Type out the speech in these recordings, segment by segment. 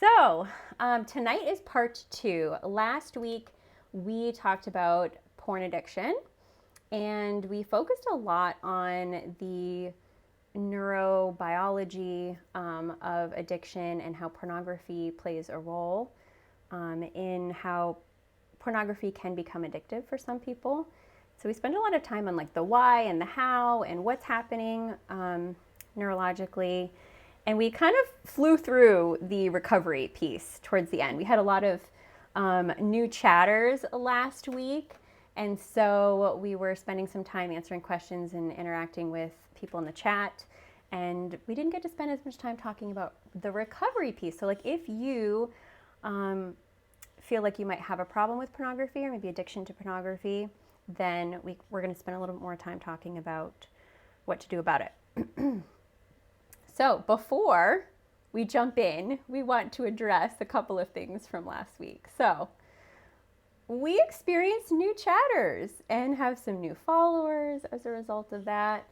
So tonight is part 2. Last week we talked about porn addiction, and we focused a lot on the neurobiology of addiction and how pornography plays a role in how pornography can become addictive for some people. So we spend a lot of time on like the why and the how and what's happening neurologically. And we kind of flew through the recovery piece towards the end. We had a lot of new chatters last week. And so we were spending some time answering questions and interacting with people in the chat. And we didn't get to spend as much time talking about the recovery piece. So like if you feel like you might have a problem with pornography or maybe addiction to pornography, then we're going to spend a little bit more time talking about what to do about it. So before we jump in, we want to address a couple of things from last week. So we experienced new chatters and have some new followers as a result of that,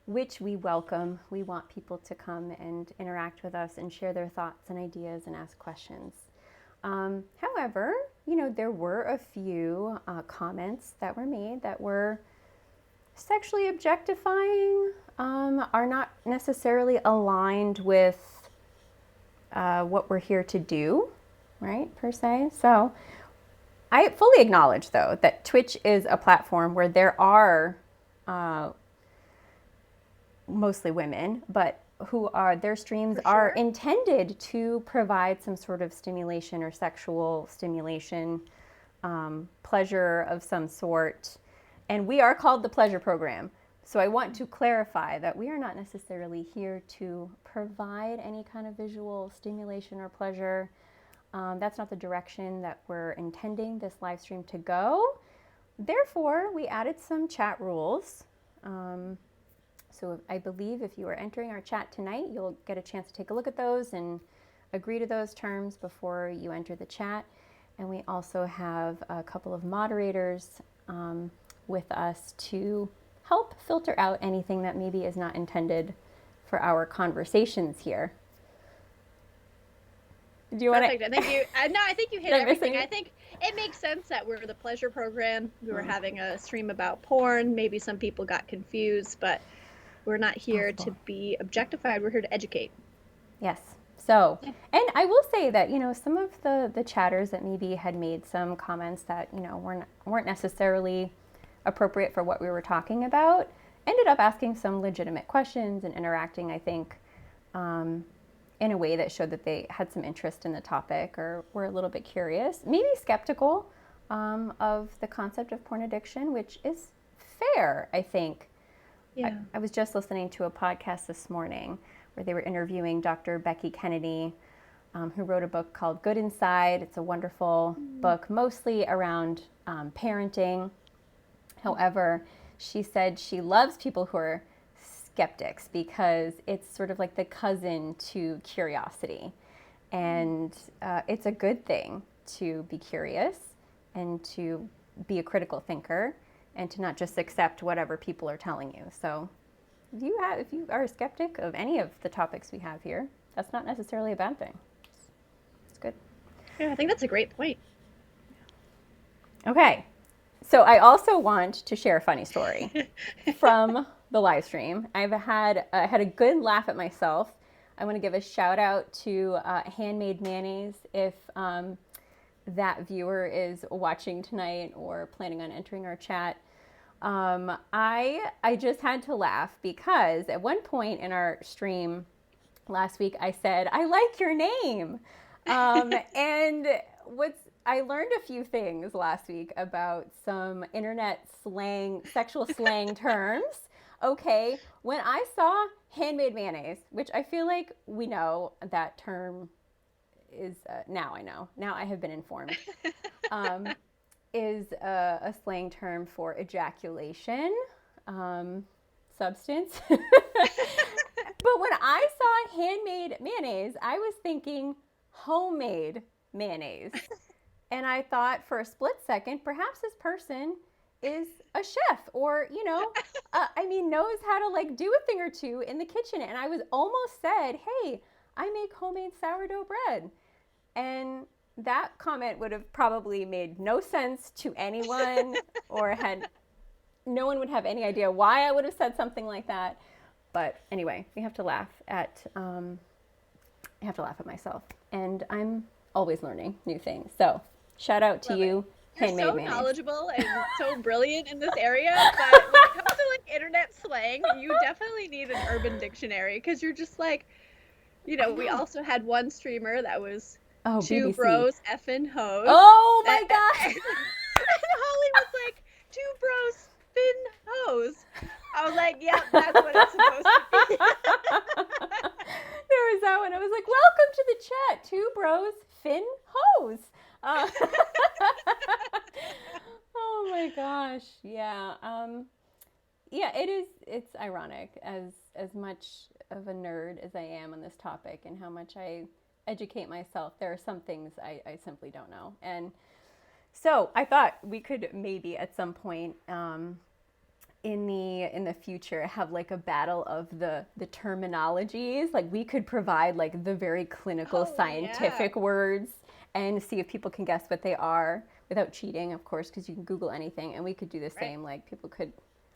which we welcome. We want people to come and interact with us and share their thoughts and ideas and ask questions. However, there were a few comments that were made that were sexually objectifying, are not necessarily aligned with what we're here to do, right, per se. So I fully acknowledge, though, that Twitch is a platform where there are mostly women, but their streams are intended to provide some sort of stimulation or sexual stimulation, pleasure of some sort. And we are called the Pleasure Program. So I want to clarify that we are not necessarily here to provide any kind of visual stimulation or pleasure. That's not the direction that we're intending this live stream to go. Therefore, we added some chat rules. So I believe if you are entering our chat tonight, you'll get a chance to take a look at those and agree to those terms before you enter the chat. And we also have a couple of moderators with us to help filter out anything that maybe is not intended for our conversations here. Do you want to? Perfect. I think you. No, I think you hit everything. I think it makes sense that we're the Pleasure Program. We were having a stream about porn. Maybe some people got confused, but we're not here to be objectified. We're here to educate. Yes. So, and I will say that some of the chatters that maybe had made some comments that weren't necessarily appropriate for what we were talking about ended up asking some legitimate questions and interacting, I think, in a way that showed that they had some interest in the topic or were a little bit curious, maybe skeptical of the concept of porn addiction, which is fair, I think. Yeah. I was just listening to a podcast this morning where they were interviewing Dr. Becky Kennedy, who wrote a book called Good Inside. It's a wonderful book, mostly around parenting. However, she said she loves people who are skeptics because it's sort of like the cousin to curiosity. And it's a good thing to be curious and to be a critical thinker and to not just accept whatever people are telling you. So if you are a skeptic of any of the topics we have here, that's not necessarily a bad thing. It's good. Yeah, I think that's a great point. Okay. So I also want to share a funny story from the live stream. I had a good laugh at myself. I want to give a shout out to Handmade Mayonnaise if that viewer is watching tonight or planning on entering our chat. I just had to laugh because at one point in our stream last week I said, "I like your name," and I learned a few things last week about some internet slang, sexual slang terms. Okay, when I saw handmade mayonnaise, which I feel like we know that term is, now I know, now I have been informed, is a slang term for ejaculation substance. But when I saw handmade mayonnaise, I was thinking homemade mayonnaise. And I thought for a split second, perhaps this person is a chef or, knows how to do a thing or two in the kitchen. And I was almost said, hey, I make homemade sourdough bread. And that comment would have probably made no sense to anyone, or no one would have any idea why I would have said something like that. But anyway, I have to laugh at myself, and I'm always learning new things. So shout out to you. You're Handmade so mayonnaise. Knowledgeable and so brilliant in this area, but when it comes to like internet slang, you definitely need an Urban Dictionary, because you're just like, we also had one streamer that was two BBC. bros effing hoes. Oh my gosh! And Holly was like, 2 bros fin hoes. I was like, yeah, that's what it's supposed to be. There was that one. I was like, welcome to the chat. 2 bros fin hoes. Oh my gosh. Yeah. Yeah, it's ironic, as much of a nerd as I am on this topic and how much I educate myself. There are some things I simply don't know. And so I thought we could maybe at some point in the future have like a battle of the terminologies. Like we could provide like the very clinical scientific words and see if people can guess what they are without cheating, of course, because you can Google anything, and we could do the same. Like people could,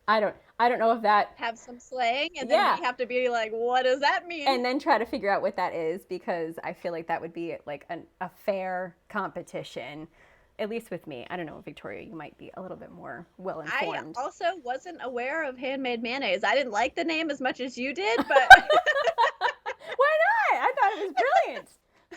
I don't know if that have some slang, and then we have to be like, what does that mean? And then try to figure out what that is, because I feel like that would be like a fair competition. At least with me. I don't know, Victoria, you might be a little bit more well-informed. I also wasn't aware of handmade mayonnaise. I didn't like the name as much as you did, but... Why not? I thought it was brilliant.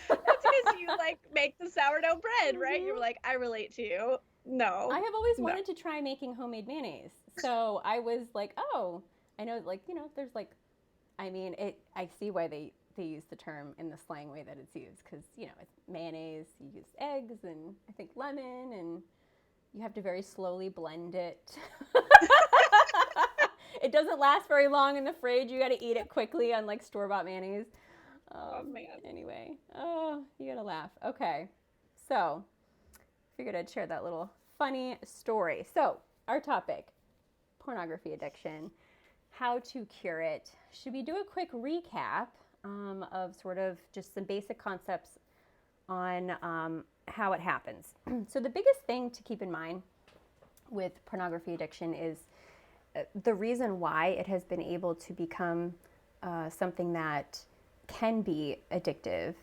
That's because you, like, make the sourdough bread, right? You were like, I relate to you. No. I have always wanted to try making homemade mayonnaise. So I was like, oh, I know, like, there's, like, I mean, I see why they use the term in the slang way that it's used, because it's mayonnaise, you use eggs and I think lemon, and you have to very slowly blend it. It doesn't last very long in the fridge. You got to eat it quickly, unlike store-bought mayonnaise. Oh man. Anyway, you gotta laugh. Okay, so figured I'd share that little funny story. So our topic, pornography addiction, how to cure it. Should we do a quick recap of sort of just some basic concepts on how it happens? So the biggest thing to keep in mind with pornography addiction is the reason why it has been able to become something that can be addictive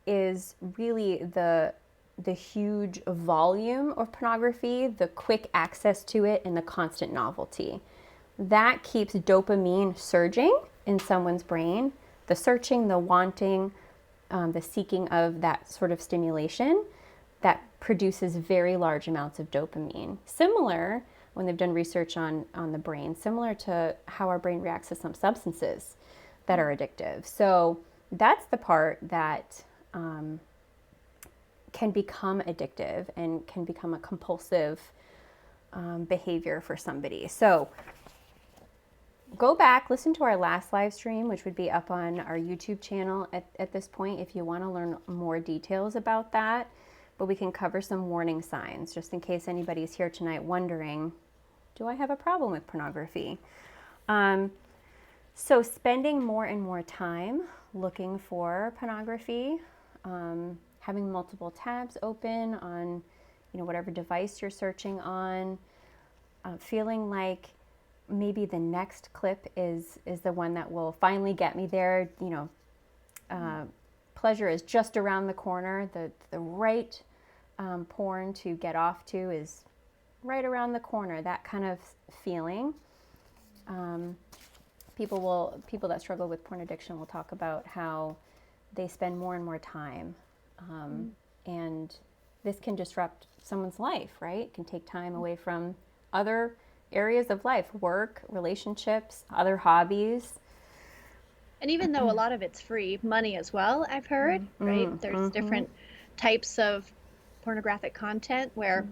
is really the huge volume of pornography, the quick access to it, and the constant novelty. That keeps dopamine surging in someone's brain. The searching, the wanting, the seeking of that sort of stimulation, that produces very large amounts of dopamine. Similar, when they've done research on the brain, similar to how our brain reacts to some substances that are addictive. So that's the part that can become addictive and can become a compulsive behavior for somebody. So go back, listen to our last live stream, which would be up on our YouTube channel at this point if you want to learn more details about that. But we can cover some warning signs just in case anybody's here tonight wondering, do I have a problem with pornography? So spending more and more time looking for pornography, having multiple tabs open on, whatever device you're searching on, feeling like maybe the next clip is the one that will finally get me there. Pleasure is just around the corner. The right porn to get off to is right around the corner. That kind of feeling. People that struggle with porn addiction will talk about how they spend more and more time, and this can disrupt someone's life, right? It can take time away from other areas of life, work, relationships, other hobbies. And even though a lot of it's free, money as well, I've heard, right? There's different types of pornographic content where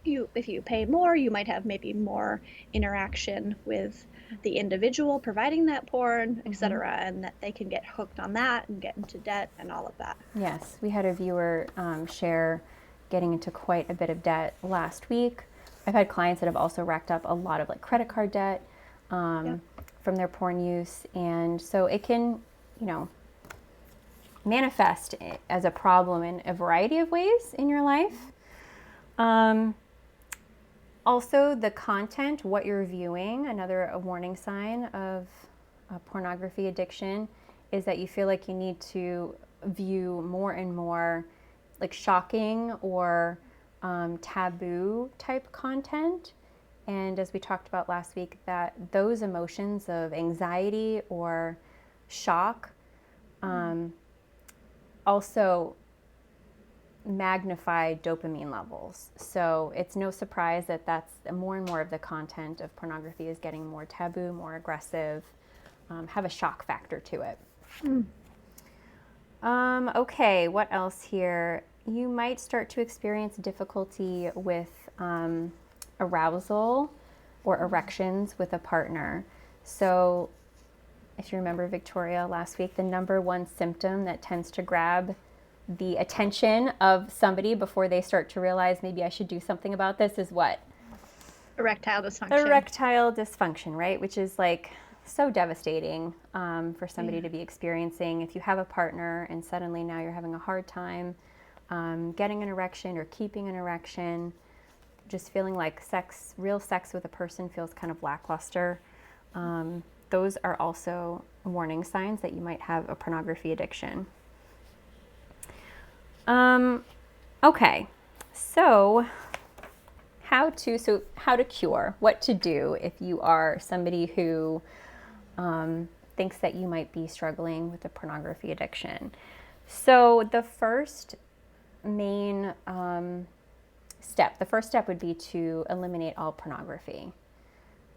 if you pay more, you might have maybe more interaction with the individual providing that porn, etc., and that they can get hooked on that and get into debt and all of that. Yes, we had a viewer share getting into quite a bit of debt last week. I've had clients that have also racked up a lot of like credit card debt from their porn use, and so it can, manifest as a problem in a variety of ways in your life. Also, the content, what you're viewing, a warning sign of pornography addiction is that you feel like you need to view more and more like shocking or taboo type content. And as we talked about last week, that those emotions of anxiety or shock also magnify dopamine levels. So it's no surprise that that's more and more of the content of pornography is getting more taboo, more aggressive, have a shock factor to it. Okay, what else here? You might start to experience difficulty with arousal or erections with a partner. So if you remember, Victoria, last week, the number one symptom that tends to grab the attention of somebody before they start to realize maybe I should do something about this is what? Erectile dysfunction. Erectile dysfunction, right? Which is like so devastating for somebody to be experiencing. If you have a partner and suddenly now you're having a hard time getting an erection or keeping an erection, just feeling like real sex with a person feels kind of lackluster. Those are also warning signs that you might have a pornography addiction. Okay, so how to cure, what to do if you are somebody who thinks that you might be struggling with a pornography addiction. So the first main the first step would be to eliminate all pornography.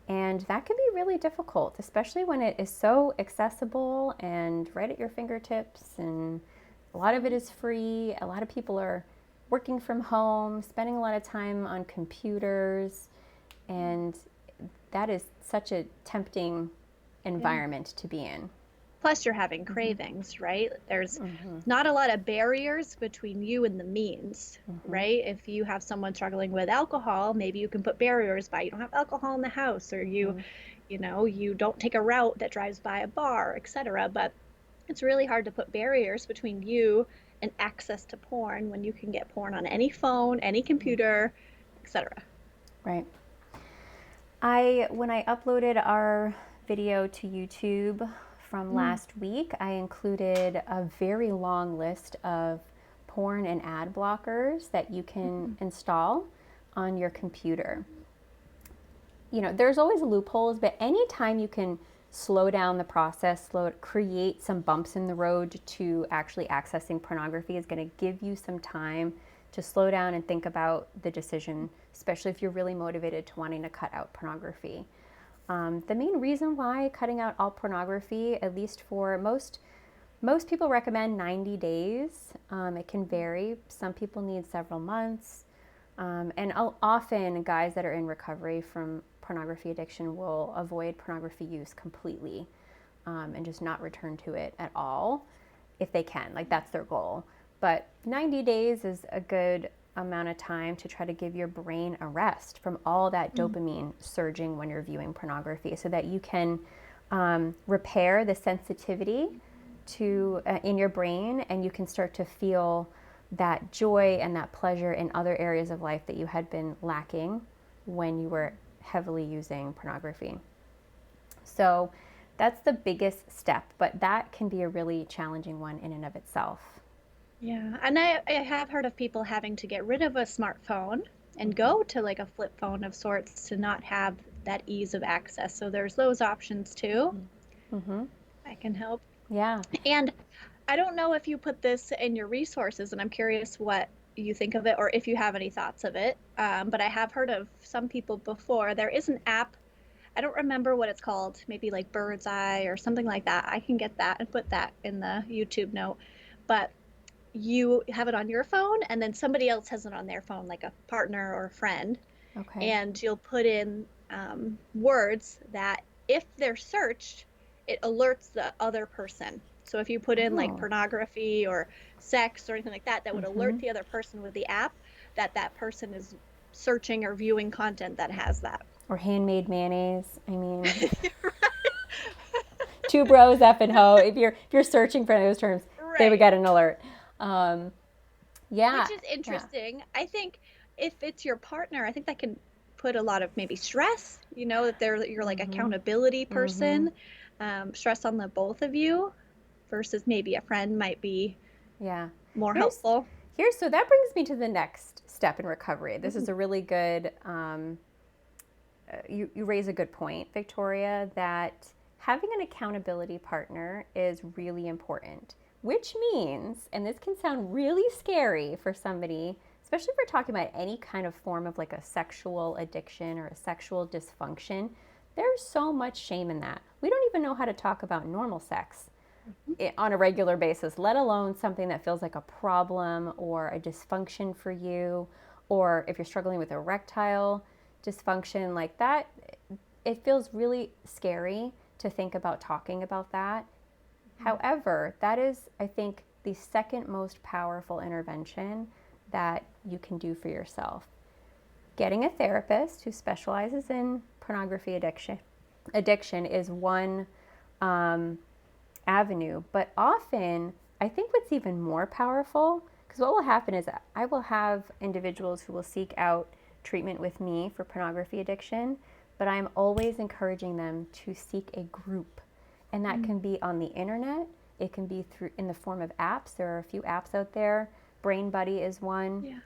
And that can be really difficult, especially when it is so accessible and right at your fingertips, and a lot of it is free. A lot of people are working from home, spending a lot of time on computers, and that is such a tempting environment to be in. Plus you're having cravings, right? There's not a lot of barriers between you and the means, right? If you have someone struggling with alcohol, maybe you can put barriers by you don't have alcohol in the house, or you know, you don't take a route that drives by a bar, etc. But it's really hard to put barriers between you and access to porn when you can get porn on any phone, any computer, etc. Right. When I uploaded our video to YouTube from last week, I included a very long list of porn and ad blockers that you can install on your computer. You know, there's always loopholes, but anytime you can slow down the process, create some bumps in the road to actually accessing pornography is going to give you some time to slow down and think about the decision, especially if you're really motivated to wanting to cut out pornography. The main reason why cutting out all pornography, at least for most people, recommend 90 days. It can vary. Some people need several months. And often guys that are in recovery from pornography addiction will avoid pornography use completely and just not return to it at all if they can. Like, that's their goal. But 90 days is a good amount of time to try to give your brain a rest from all that dopamine surging when you're viewing pornography, so that you can repair the sensitivity to in your brain, and you can start to feel that joy and that pleasure in other areas of life that you had been lacking when you were heavily using pornography. So that's the biggest step, but that can be a really challenging one in and of itself. Yeah, and I have heard of people having to get rid of a smartphone and go to like a flip phone of sorts to not have that ease of access. So there's those options too. I can help. Yeah. And I don't know if you put this in your resources, and I'm curious what you think of it or if you have any thoughts of it. But I have heard of some people before. There is an app. I don't remember what it's called, maybe like Bird's Eye or something like that. I can get that and put that in the YouTube note. But you have it on your phone, and then somebody else has it on their phone, like a partner or a friend. Okay. And you'll put in words that, if they're searched, it alerts the other person. So if you put in like pornography or sex or anything like that, that would alert the other person with the app that that person is searching or viewing content that has that. Or handmade mayonnaise. I mean, two bros up and ho. If you're searching for those terms, they would get an alert. Yeah. Which is interesting. Yeah. I think if it's your partner, I think that can put a lot of maybe stress, that you're like accountability person, stress on the both of you versus maybe a friend might be more helpful. So that brings me to the next step in recovery. This is a really good, you raise a good point, Victoria, that having an accountability partner is really important, which means, and this can sound really scary for somebody, especially if we're talking about any kind of form of like a sexual addiction or a sexual dysfunction, there's so much shame in that. We don't even know how to talk about normal sex on a regular basis, let alone something that feels like a problem or a dysfunction for you, or if you're struggling with erectile dysfunction like that, it feels really scary to think about talking about that. However, that is, I think, the second most powerful intervention that you can do for yourself. Getting a therapist who specializes in pornography addiction is one avenue, but often I think what's even more powerful, because what will happen is I will have individuals who will seek out treatment with me for pornography addiction, but I'm always encouraging them to seek a group. And that can be on the internet. It can be in the form of apps. There are a few apps out there. Brain Buddy is one.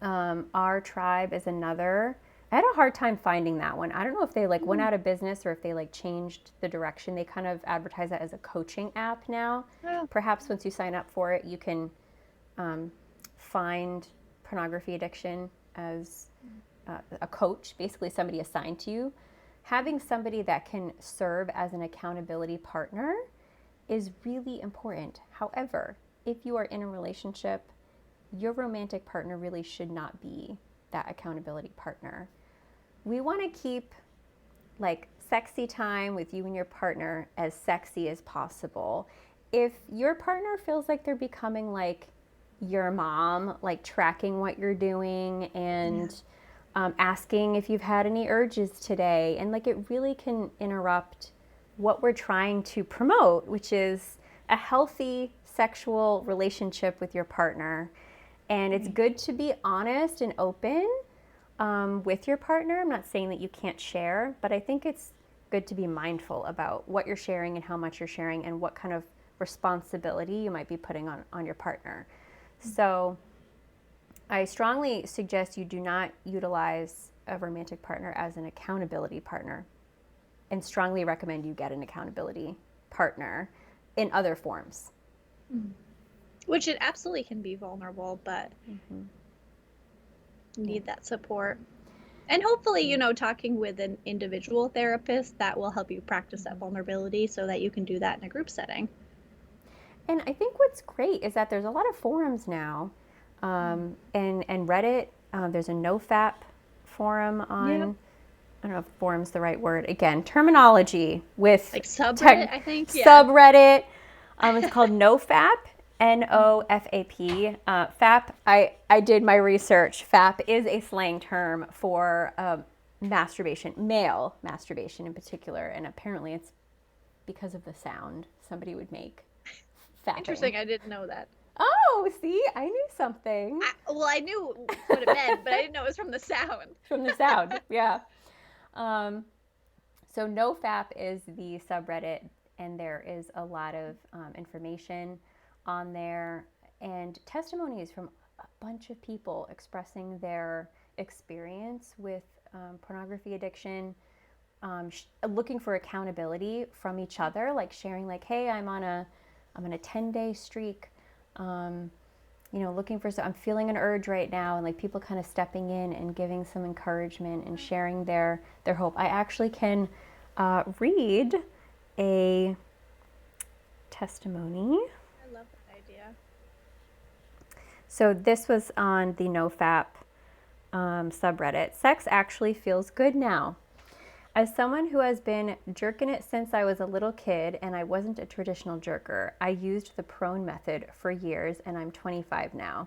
Yeah. Our Tribe is another. I had a hard time finding that one. I don't know if they went out of business or if they changed the direction. They kind of advertise that as a coaching app now. Oh. Perhaps once you sign up for it, you can find pornography addiction as a coach, basically somebody assigned to you. Having somebody that can serve as an accountability partner is really important. However, if you are in a relationship, your romantic partner really should not be that accountability partner. We want to keep sexy time with you and your partner as sexy as possible. If your partner feels like they're becoming like your mom, tracking what you're doing and asking if you've had any urges today, and it really can interrupt what we're trying to promote, which is a healthy sexual relationship with your partner. And it's good to be honest and open with your partner. I'm not saying that you can't share, but I think it's good to be mindful about what you're sharing and how much you're sharing and what kind of responsibility you might be putting on your partner. So I strongly suggest you do not utilize a romantic partner as an accountability partner, and strongly recommend you get an accountability partner in other forms. Which it absolutely can be vulnerable, but you need that support. And hopefully, talking with an individual therapist that will help you practice that vulnerability so that you can do that in a group setting. And I think what's great is that there's a lot of forums now, and Reddit. There's a NoFap forum on. Yep. I don't know if forum's the right word. Again, terminology with subreddit. I think subreddit. It's called NoFap. NoFap. FAP. I did my research. FAP is a slang term for masturbation, male masturbation in particular, and apparently it's because of the sound somebody would make. Fapping. Interesting. I didn't know that. Oh, see, I knew something. I knew what it meant, but I didn't know it was from the sound. From the sound, yeah. So NoFap is the subreddit, and there is a lot of information on there and testimonies from a bunch of people expressing their experience with pornography addiction, looking for accountability from each other, sharing hey, I'm on a 10-day streak, looking for I'm feeling an urge right now, and people kind of stepping in and giving some encouragement and sharing their hope. I actually can read a testimony. I love that idea. So this was on the NoFap subreddit. Sex actually feels good now. As someone who has been jerking it since I was a little kid and I wasn't a traditional jerker, I used the prone method for years, and I'm 25 now.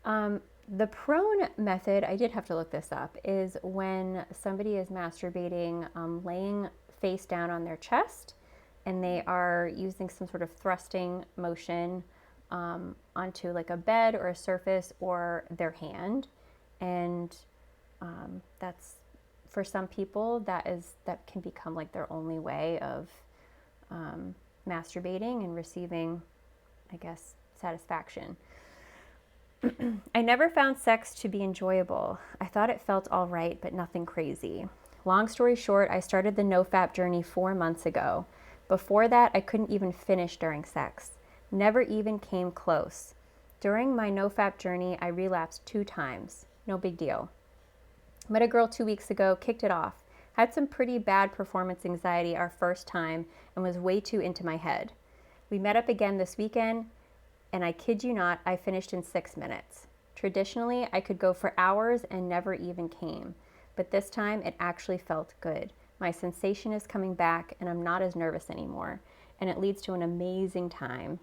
The prone method, I did have to look this up, is when somebody is masturbating laying face down on their chest and they are using some sort of thrusting motion onto like a bed or a surface or their hand. And that's, for some people, that can become like their only way of masturbating and receiving, I guess, satisfaction. I never found sex to be enjoyable. I thought it felt all right, but nothing crazy. Long story short, I started the NoFap journey 4 months ago. Before that, I couldn't even finish during sex. Never even came close. During my NoFap journey, I relapsed 2 times. No big deal. Met a girl 2 weeks ago, kicked it off. Had some pretty bad performance anxiety our first time and was way too into my head. We met up again this weekend, and I kid you not, I finished in 6 minutes. Traditionally, I could go for hours and never even came, but this time it actually felt good. My sensation is coming back and I'm not as nervous anymore, and it leads to an amazing time.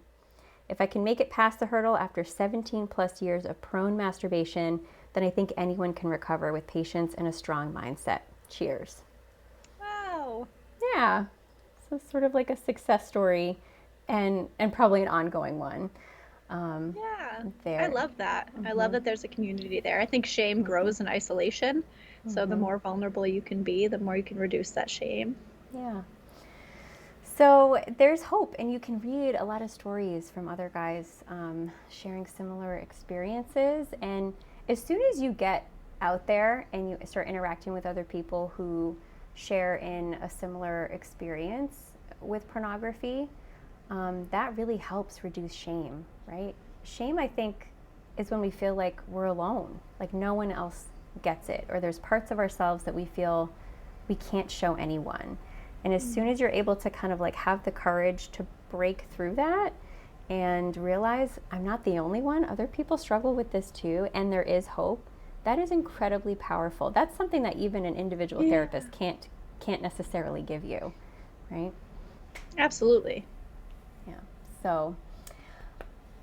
If I can make it past the hurdle after 17 plus years of prone masturbation, then I think anyone can recover with patience and a strong mindset. Cheers. Wow. Yeah. So it's sort of like a success story and probably an ongoing one. There. I love that. I love that there's a community there. I think shame grows in isolation. So the more vulnerable you can be, the more you can reduce that shame. Yeah. So there's hope, and you can read a lot of stories from other guys sharing similar experiences. And as soon as you get out there and you start interacting with other people who share in a similar experience with pornography, that really helps reduce shame, right? Shame, I think, is when we feel like we're alone, like no one else gets it, or there's parts of ourselves that we feel we can't show anyone. And as soon as you're able to kind of like have the courage to break through that and realize I'm not the only one, other people struggle with this too, and there is hope, that is incredibly powerful. That's something that even an individual therapist can't necessarily give you, right? Absolutely. Yeah. So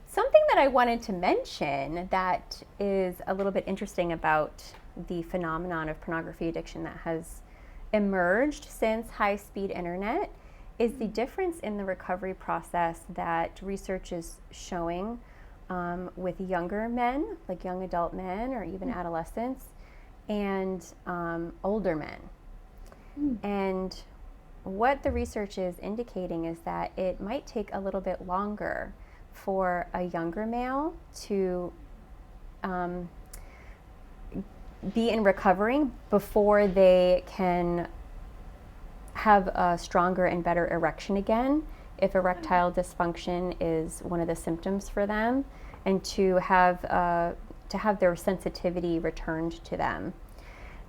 something that I wanted to mention that is a little bit interesting about the phenomenon of pornography addiction that has emerged since high-speed internet is the difference in the recovery process that research is showing with younger men, like young adult men or even adolescents, and older men. And what the research is indicating is that it might take a little bit longer for a younger male to be in recovery before they can have a stronger and better erection again, if erectile dysfunction is one of the symptoms for them, and to have their sensitivity returned to them.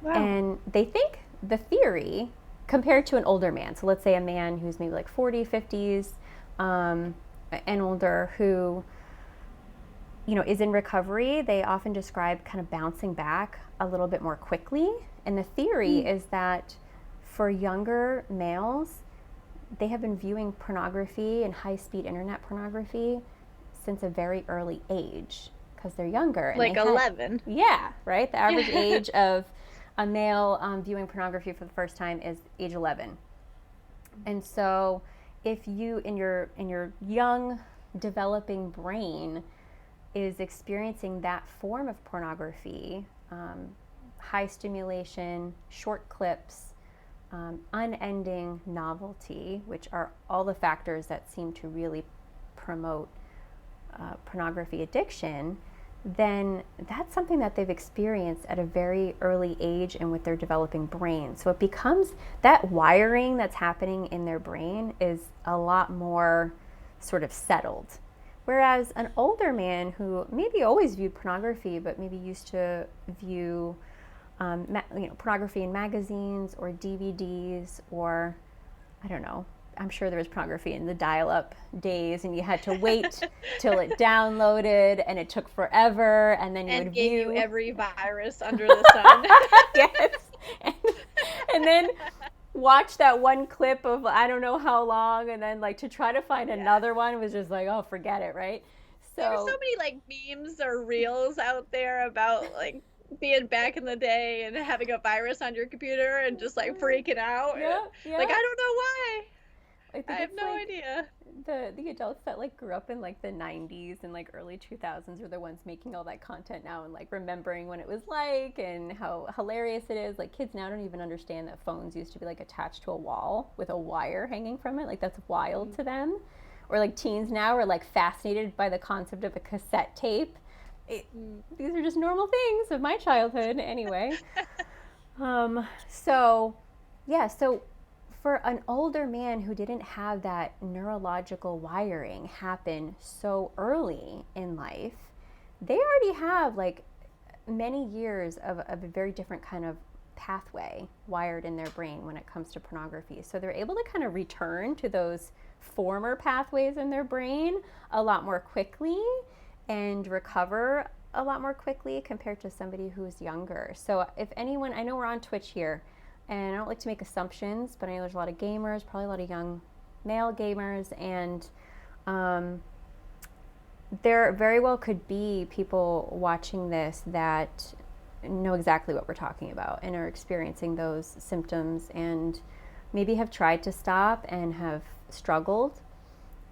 Wow. And they think the theory, compared to an older man, so let's say a man who's maybe like 40, 50s and older, who is in recovery, they often describe kind of bouncing back a little bit more quickly. And the theory is that for younger males, they have been viewing pornography and high-speed internet pornography since a very early age because they're younger. And like 11. Yeah, right? The average age of a male viewing pornography for the first time is age 11. And so if you, in your young, developing brain, is experiencing that form of pornography, high stimulation, short clips, unending novelty, which are all the factors that seem to really promote pornography addiction, then that's something that they've experienced at a very early age and with their developing brain. So it becomes that wiring that's happening in their brain is a lot more sort of settled. Whereas an older man who maybe always viewed pornography, but maybe used to view pornography in magazines or DVDs, or I don't know, I'm sure there was pornography in the dial-up days and you had to wait till it downloaded and it took forever, and then you would gave view you every virus under the sun. Yes. And then watch that one clip of I don't know how long, and then like to try to find another one was just like, oh, forget it, right? So there were so many like memes or reels out there about like being back in the day and having a virus on your computer and just like freaking out. Yeah. Like, I don't know why. I think I have it's no like idea. the adults that like grew up in like the 90s and like early 2000s are the ones making all that content now and like remembering when it was like and how hilarious it is. Like kids now don't even understand that phones used to be like attached to a wall with a wire hanging from it. Like that's wild to them. Or like teens now are like fascinated by the concept of a cassette tape. These are just normal things of my childhood anyway. So yeah, so for an older man who didn't have that neurological wiring happen so early in life, they already have like many years of a very different kind of pathway wired in their brain when it comes to pornography. So they're able to kind of return to those former pathways in their brain a lot more quickly and recover a lot more quickly compared to somebody who's younger. So if anyone, I know we're on Twitch here, and I don't like to make assumptions, but I know there's a lot of gamers, probably a lot of young male gamers, and there very well could be people watching this that know exactly what we're talking about and are experiencing those symptoms and maybe have tried to stop and have struggled.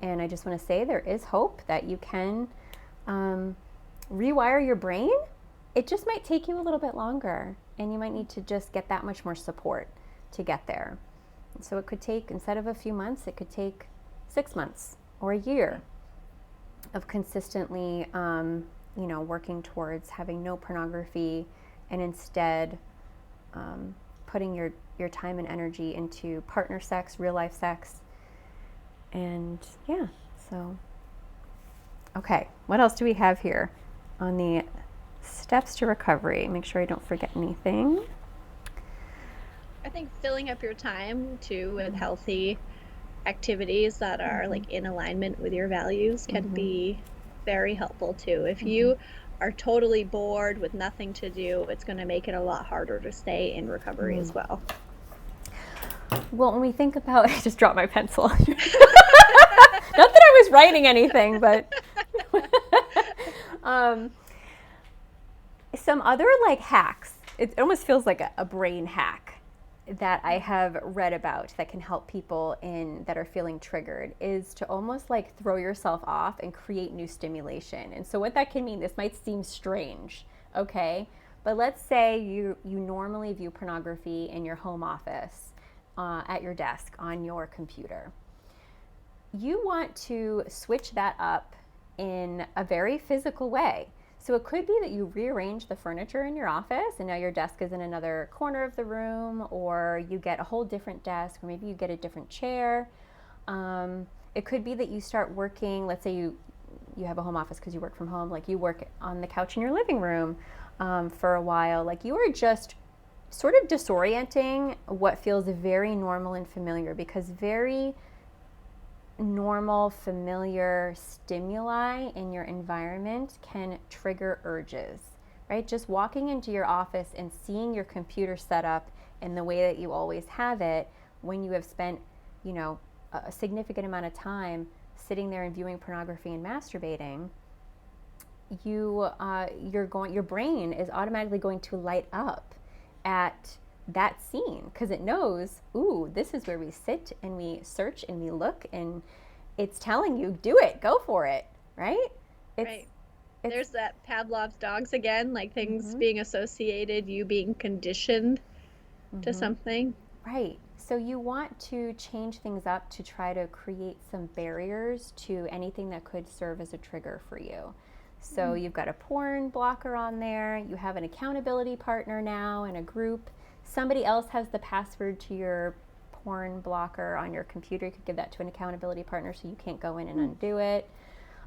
And I just want to say there is hope that you can rewire your brain. It just might take you a little bit longer, and you might need to just get that much more support to get there. And so it could take, instead of a few months, it could take 6 months or a year of consistently, working towards having no pornography and instead putting your time and energy into partner sex, real life sex. And yeah, so, okay, what else do we have here on the steps to recovery? Make sure I don't forget anything. I think filling up your time too with healthy activities that are like in alignment with your values can be very helpful too. If you are totally bored with nothing to do, it's going to make it a lot harder to stay in recovery as well. Well, when we think about, I just dropped my pencil. Not that I was writing anything, but some other like hacks. It almost feels like a brain hack that I have read about that can help people that are feeling triggered is to almost like throw yourself off and create new stimulation. And so what that can mean, this might seem strange, okay? But let's say you normally view pornography in your home office, at your desk, on your computer. You want to switch that up in a very physical way. So it could be that you rearrange the furniture in your office and now your desk is in another corner of the room, or you get a whole different desk, or maybe you get a different chair. It could be that you start working, let's say you have a home office because you work from home, like you work on the couch in your living room for a while. Like you are just sort of disorienting what feels very normal and familiar, because very normal, familiar stimuli in your environment can trigger urges, right? Just walking into your office and seeing your computer set up in the way that you always have it, when you have spent, a significant amount of time sitting there and viewing pornography and masturbating, your brain is automatically going to light up at that scene because it knows, ooh, this is where we sit and we search and we look, and it's telling you, do it, go for it, right? Right. There's that Pavlov's dogs again, like things being associated, you being conditioned to something. Right. So you want to change things up to try to create some barriers to anything that could serve as a trigger for you. So you've got a porn blocker on there, you have an accountability partner now in a group. Somebody else has the password to your porn blocker on your computer. You could give that to an accountability partner so you can't go in and undo it.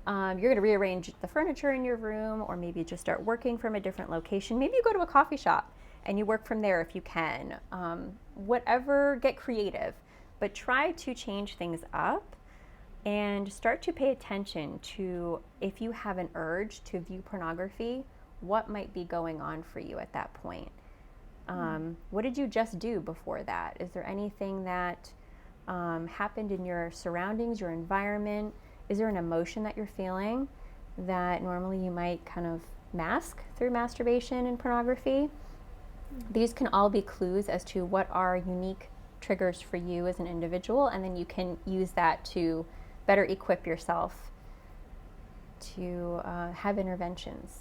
You're going to rearrange the furniture in your room, or maybe just start working from a different location. Maybe you go to a coffee shop and you work from there if you can. Whatever, get creative, but try to change things up and start to pay attention to, if you have an urge to view pornography, what might be going on for you at that point. What did you just do before that? Is there anything that happened in your surroundings, your environment? Is there an emotion that you're feeling that normally you might kind of mask through masturbation and pornography? These can all be clues as to what are unique triggers for you as an individual, and then you can use that to better equip yourself to have interventions.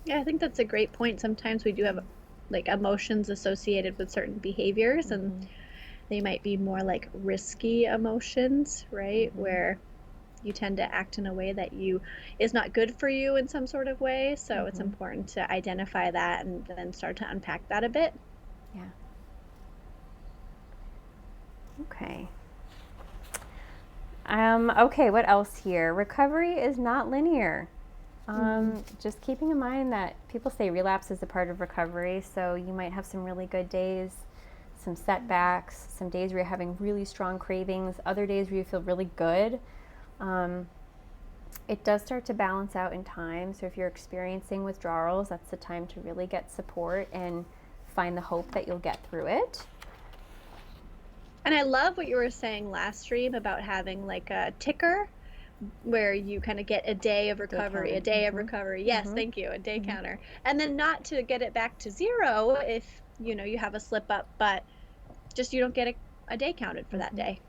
Yeah, I think that's a great point. Sometimes we do have like emotions associated with certain behaviors, and they might be more like risky emotions, right? Where you tend to act in a way that is not good for you in some sort of way. So it's important to identify that and then start to unpack that a bit. Yeah. Okay. Okay, what else here? Recovery is not linear. Just keeping in mind that people say relapse is a part of recovery, so you might have some really good days, some setbacks, some days where you're having really strong cravings, other days where you feel really good. It does start to balance out in time, so if you're experiencing withdrawals, that's the time to really get support and find the hope that you'll get through it. And I love what you were saying last stream about having like a ticker where you kind of get a day of recovery, a day of recovery. Yes, thank you, a day counter. And then not to get it back to zero if, you have a slip up, but just you don't get a day counted for that day.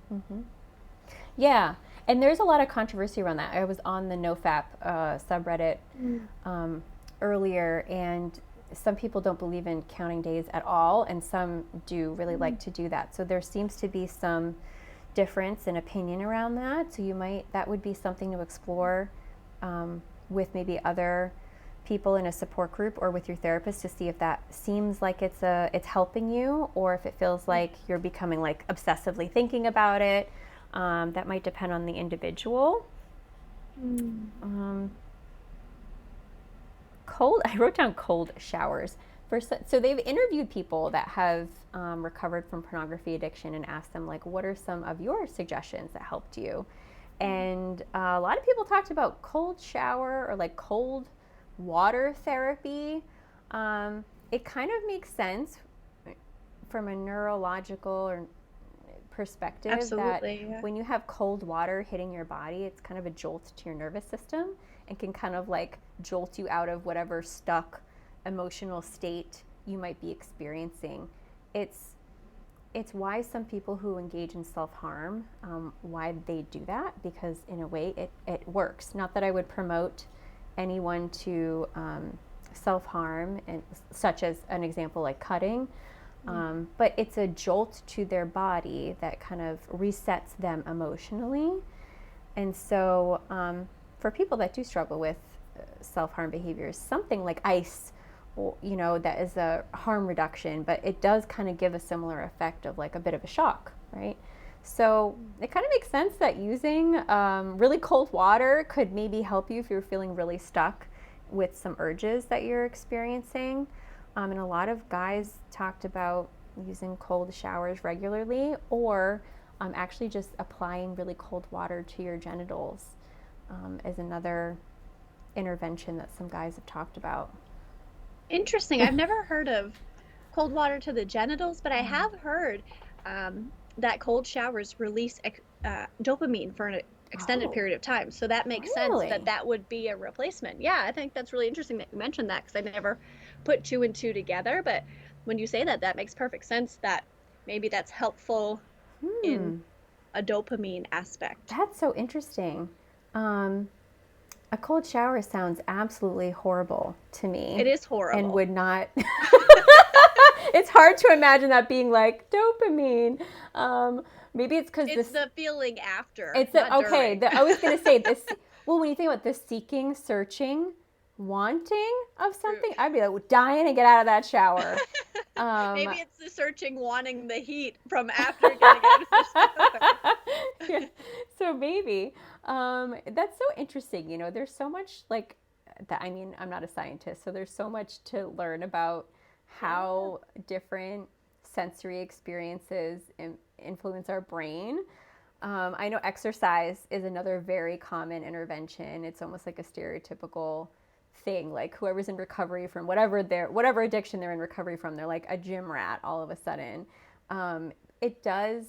Yeah, and there's a lot of controversy around that. I was on the NoFap subreddit earlier, and some people don't believe in counting days at all, and some do really like to do that. So there seems to be some difference in opinion around that. So that would be something to explore with maybe other people in a support group or with your therapist to see if that seems like it's helping you, or if it feels like you're becoming like obsessively thinking about it. That might depend on the individual. I wrote down cold showers. So they've interviewed people that have recovered from pornography addiction and asked them, like, what are some of your suggestions that helped you? And a lot of people talked about cold shower or like cold water therapy. It kind of makes sense from a neurological perspective. Absolutely, that when you have cold water hitting your body, it's kind of a jolt to your nervous system and can kind of like jolt you out of whatever stuck emotional state you might be experiencing. It's why some people who engage in self-harm, why they do that, because in a way it works. Not that I would promote anyone to self-harm, and such as an example like cutting, but it's a jolt to their body that kind of resets them emotionally. And so for people that do struggle with self-harm behaviors, something like ice, that is a harm reduction, but it does kind of give a similar effect of like a bit of a shock, right? So it kind of makes sense that using really cold water could maybe help you if you're feeling really stuck with some urges that you're experiencing. And a lot of guys talked about using cold showers regularly, or actually just applying really cold water to your genitals is another intervention that some guys have talked about. Interesting. I've never heard of cold water to the genitals, but I have heard that cold showers release dopamine for an extended period of time. So that makes sense that would be a replacement. Yeah, I think that's really interesting that you mentioned that, because I never put two and two together. But when you say that makes perfect sense, that maybe that's helpful in a dopamine aspect. That's so interesting. A cold shower sounds absolutely horrible to me. It is horrible. And would not... It's hard to imagine that being like dopamine. Maybe it's because it's the feeling after. It's I was going to say this. Well, when you think about the seeking, searching, wanting of something, I'd be like dying to get out of that shower. Maybe it's the searching, wanting the heat from after getting out of the shower. Yeah. So maybe that's so interesting. There's so much like that. I mean, I'm not a scientist, so there's so much to learn about how different sensory experiences influence our brain. I know exercise is another very common intervention. It's almost like a stereotypical thing, like whoever's in recovery from whatever addiction they're in recovery from, they're like a gym rat all of a sudden. It does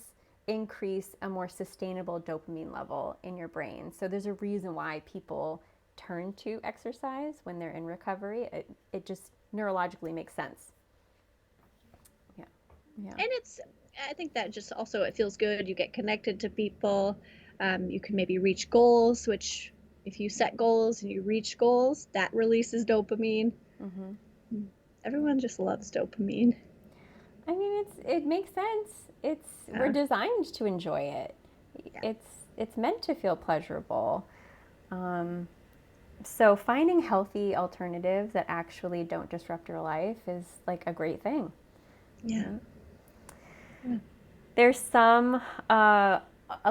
increase a more sustainable dopamine level in your brain. So there's a reason why people turn to exercise when they're in recovery. It just neurologically makes sense. Yeah. Yeah. And I think that just also, it feels good. You get connected to people. You can maybe reach goals, which if you set goals and you reach goals, that releases dopamine. Mm-hmm. Everyone just loves dopamine. I mean, it makes sense. We're designed to enjoy it. Yeah. It's meant to feel pleasurable. Um, so finding healthy alternatives that actually don't disrupt your life is like a great thing. Yeah. Right? Yeah. There's a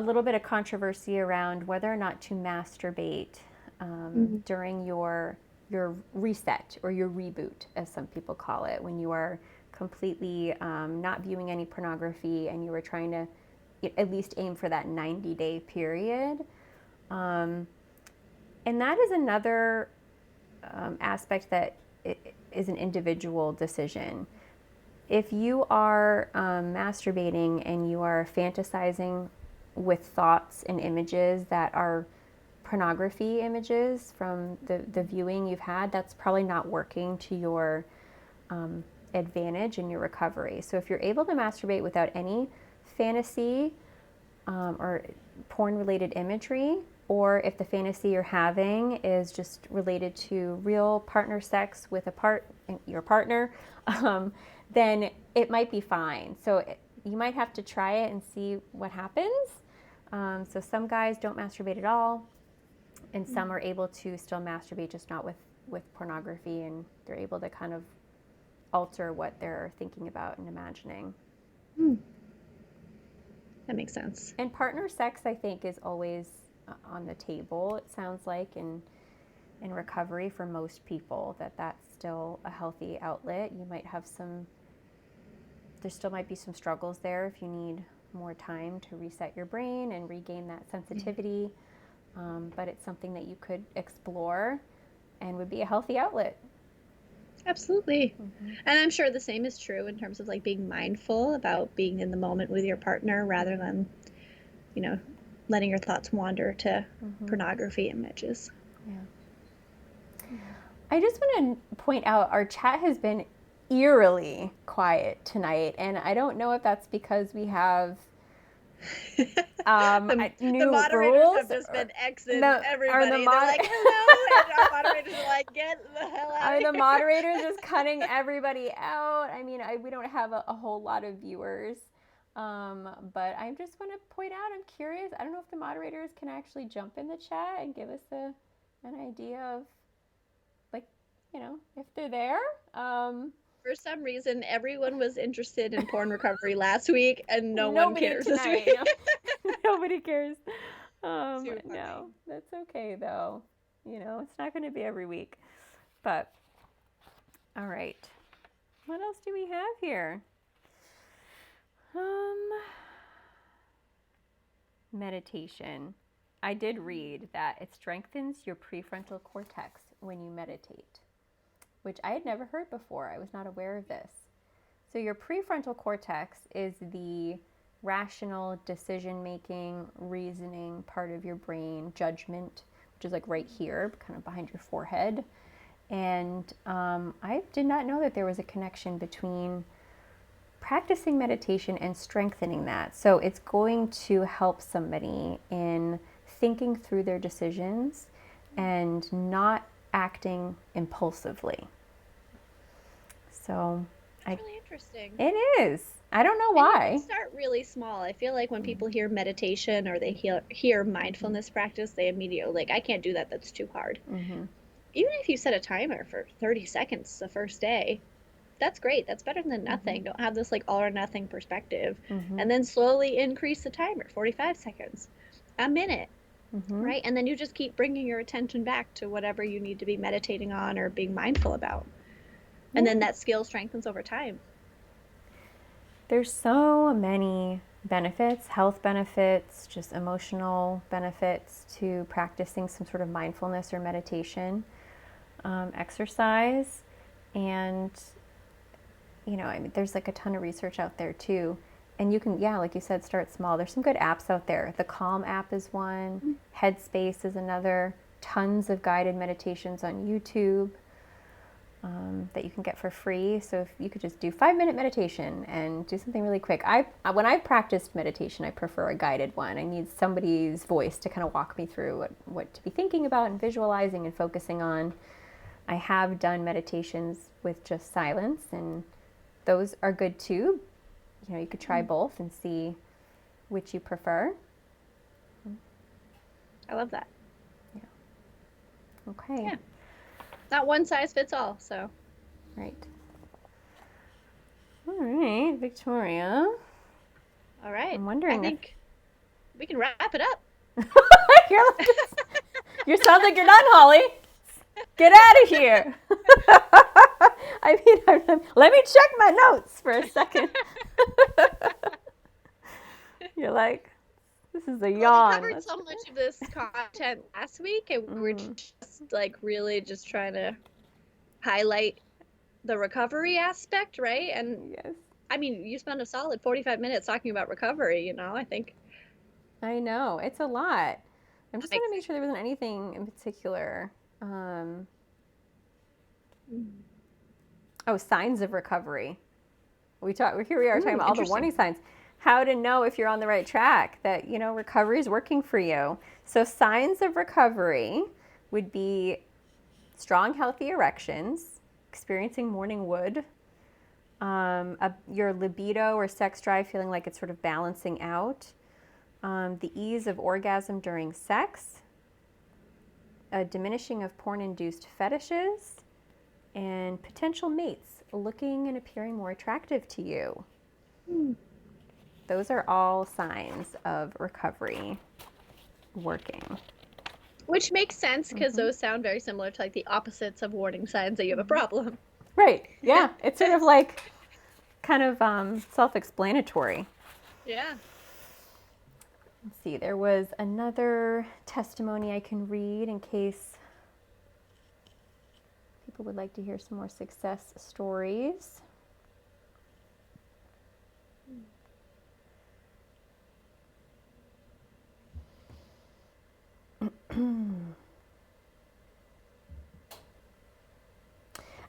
little bit of controversy around whether or not to masturbate during your reset or your reboot, as some people call it, when you are completely not viewing any pornography and you are trying to at least aim for that 90-day period. And that is another aspect that is an individual decision. If you are masturbating and you are fantasizing with thoughts and images that are pornography images from the viewing you've had, that's probably not working to your advantage in your recovery. So if you're able to masturbate without any fantasy or porn related imagery, or if the fantasy you're having is just related to real partner sex with your partner, then it might be fine. So you might have to try it and see what happens. So some guys don't masturbate at all, and some are able to still masturbate, just not with pornography, and they're able to kind of alter what they're thinking about and imagining. That makes sense. And partner sex, I think, is always on the table, it sounds like, in recovery for most people, that's still a healthy outlet. There still might be some struggles there if you need more time to reset your brain and regain that sensitivity. But it's something that you could explore and would be a healthy outlet. Absolutely. And I'm sure the same is true in terms of like being mindful about being in the moment with your partner rather than, letting your thoughts wander to pornography images. Yeah. I just want to point out our chat has been eerily quiet tonight, and I don't know if that's because we have new the moderators rules have just been Xing everybody. They're like, hello, and our moderators are like, get the hell out Are of the here. moderators just cutting everybody out? I mean, we don't have a whole lot of viewers, but I just want to point out, I'm curious. I don't know if the moderators can actually jump in the chat and give us an idea of, like, if they're there. For some reason, everyone was interested in porn recovery last week, and nobody cares tonight. this week. Nobody cares. No, that's okay though. It's not going to be every week. But all right, what else do we have here? Meditation. I did read that it strengthens your prefrontal cortex when you meditate, which I had never heard before. I was not aware of this. So your prefrontal cortex is the rational, decision-making, reasoning part of your brain, judgment, which is like right here, kind of behind your forehead. And I did not know that there was a connection between practicing meditation and strengthening that. So it's going to help somebody in thinking through their decisions and not acting impulsively. So That's really interesting. It is. I don't know why. And you can start really small. I feel like when people hear meditation or they hear mindfulness practice, they immediately like, I can't do that. That's too hard. Even if you set a timer for 30 seconds the first day, that's great. That's better than nothing. Don't have this like all or nothing perspective. And then slowly increase the timer, 45 seconds, a minute, right? And then you just keep bringing your attention back to whatever you need to be meditating on or being mindful about. And then that skill strengthens over time. There's so many benefits, health benefits, just emotional benefits to practicing some sort of mindfulness or meditation, exercise. And, I mean, there's like a ton of research out there too. And you can, like you said, start small. There's some good apps out there. The Calm app is one. Headspace is another. Tons of guided meditations on YouTube. that you can get for free. So if you could just do 5-minute meditation and do something really quick. When I've practiced meditation, I prefer a guided one. I need somebody's voice to kind of walk me through what to be thinking about and visualizing and focusing on. I have done meditations with just silence, and those are good too. You know, you could try both and see which you prefer. I love that. Yeah. Okay. Yeah. Not one size fits all, so. Right. All right, Victoria. All right. I'm wondering I think we can wrap it up. You sound like you're done, Holly. Get out of here. I mean, let me check my notes for a second. You're like, this is a yawn. We covered so much of this content last week, and we were just like really just trying to highlight the recovery aspect, right? And yes. I mean, you spent a solid 45 minutes talking about recovery, you know, I think. I know, it's a lot. I'm just trying to make sure there wasn't anything in particular. Oh, signs of recovery. Here we are talking about all the warning signs. How to know if you're on the right track, that, you know, recovery is working for you. So signs of recovery would be strong, healthy erections, experiencing morning wood, your libido or sex drive feeling like it's sort of balancing out, the ease of orgasm during sex, a diminishing of porn-induced fetishes, and potential mates looking and appearing more attractive to you. Those are all signs of recovery working. Which makes sense, because those sound very similar to like the opposites of warning signs that you have a problem. Right. Yeah. It's sort of like kind of self-explanatory. Yeah. Let's see. There was another testimony I can read in case people would like to hear some more success stories.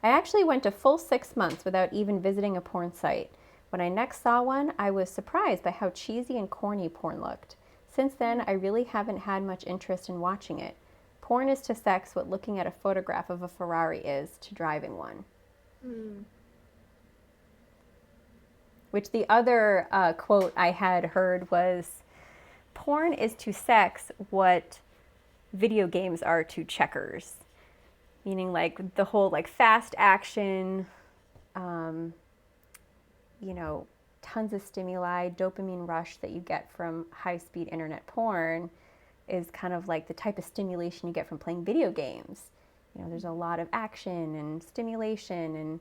I actually went a full 6 months without even visiting a porn site. When I next saw one, I was surprised by how cheesy and corny porn looked. Since then, I really haven't had much interest in watching it. Porn is to sex what looking at a photograph of a Ferrari is to driving one. Which the other quote I had heard was, porn is to sex what video games are to checkers. Meaning like the whole like fast action, you know, tons of stimuli, dopamine rush that you get from high-speed internet porn is kind of like the type of stimulation you get from playing video games. You know, there's a lot of action and stimulation,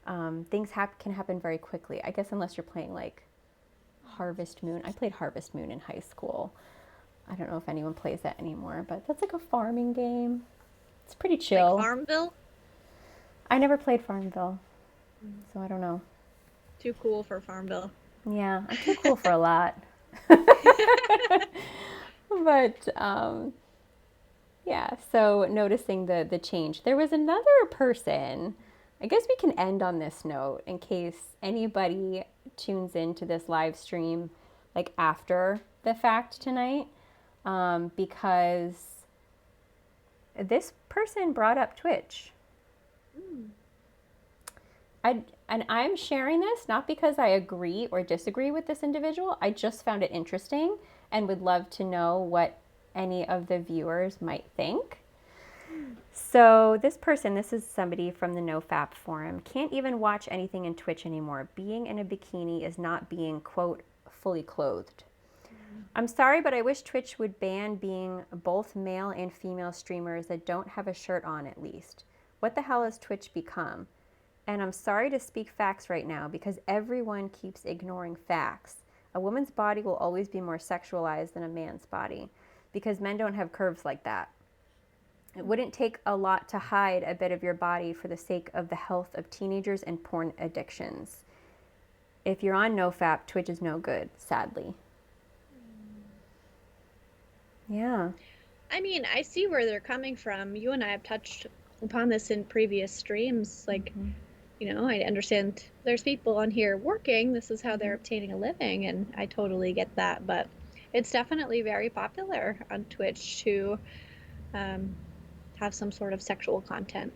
and things can happen very quickly. I guess unless you're playing like Harvest Moon. I played Harvest Moon in high school. I don't know if anyone plays that anymore, but that's like a farming game. It's pretty chill. Like Farmville? I never played Farmville, so I don't know. Too cool for Farmville. Yeah, I'm too cool for a lot. But, yeah, so noticing the change. There was another person, I guess we can end on this note in case anybody tunes into this live stream like after the fact tonight, because this person brought up Twitch. And I'm sharing this not because I agree or disagree with this individual. I just found it interesting and would love to know what any of the viewers might think. So this is somebody from the NoFap forum, can't even watch anything in Twitch anymore. Being in a bikini is not being, quote, fully clothed. I'm sorry, but I wish Twitch would ban being both male and female streamers that don't have a shirt on at least. What the hell has Twitch become? And I'm sorry to speak facts right now because everyone keeps ignoring facts. A woman's body will always be more sexualized than a man's body because men don't have curves like that. It wouldn't take a lot to hide a bit of your body for the sake of the health of teenagers and porn addictions. If you're on NoFap, Twitch is no good, sadly. Yeah. I mean, I see where they're coming from. You and I have touched upon this in previous streams. Like, I understand there's people on here working. This is how they're obtaining a living, and I totally get that. But it's definitely very popular on Twitch to have some sort of sexual content.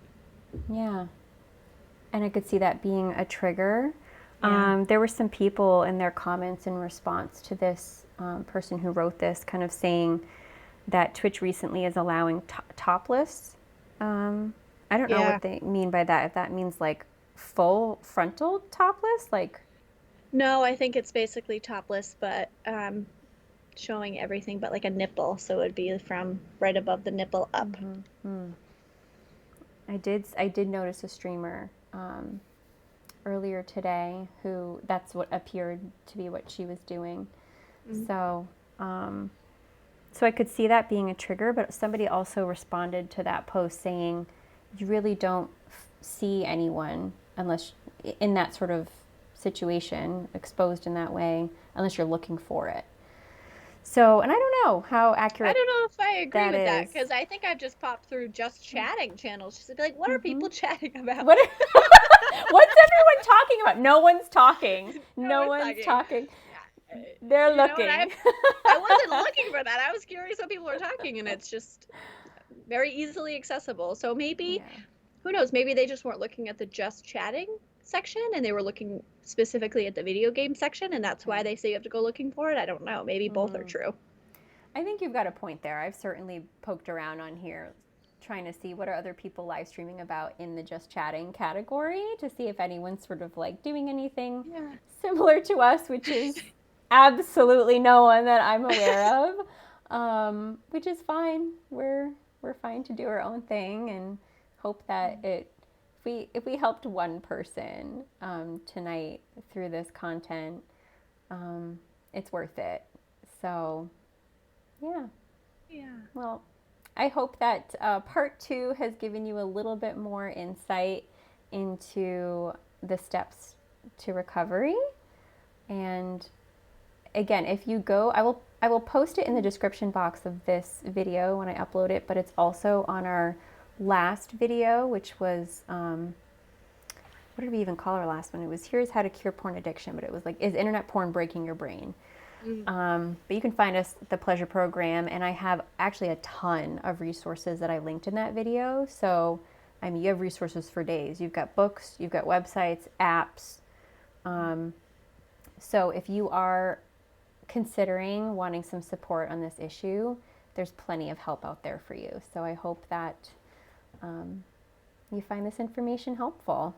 Yeah. And I could see that being a trigger. Yeah. There were some people in their comments in response to this person who wrote this kind of saying that Twitch recently is allowing topless. I don't know Yeah. what they mean by that. If that means like full frontal topless, like. No, I think it's basically topless, but showing everything but like a nipple. So it would be from right above the nipple up. I did notice a streamer earlier today who that's what appeared to be what she was doing. So so I could see that being a trigger, but somebody also responded to that post saying you really don't see anyone unless in that sort of situation exposed in that way unless you're looking for it. So, and I don't know how accurate. I don't know if I agree with that, is. because I think I've just popped through just chatting channels just to be like, what are people chatting about? What's everyone talking about? No one's talking. No one's talking. They're looking. I wasn't looking for that. I was curious what people were talking, and it's just very easily accessible. So maybe, who knows, maybe they just weren't looking at the just chatting section and they were looking specifically at the video game section, and that's why they say you have to go looking for it. I don't know. Maybe both are true. I think you've got a point there. I've certainly poked around on here trying to see what are other people live streaming about in the just chatting category to see if anyone's sort of like doing anything similar to us, which is absolutely no one that I'm aware of, which is fine. We're fine to do our own thing and hope that if we helped one person tonight through this content, it's worth it. So, yeah. Well, I hope that part 2 has given you a little bit more insight into the steps to recovery. And again, if you go, I will post it in the description box of this video when I upload it, but it's also on our last video, which was, what did we even call our last one? It was Here's How to Cure Porn Addiction, but it was like, is internet porn breaking your brain? But you can find us at the Pleasure Program, and I have actually a ton of resources that I linked in that video. So, I mean, you have resources for days. You've got books, you've got websites, apps. So if you are considering wanting some support on this issue, there's plenty of help out there for you. So I hope that you find this information helpful.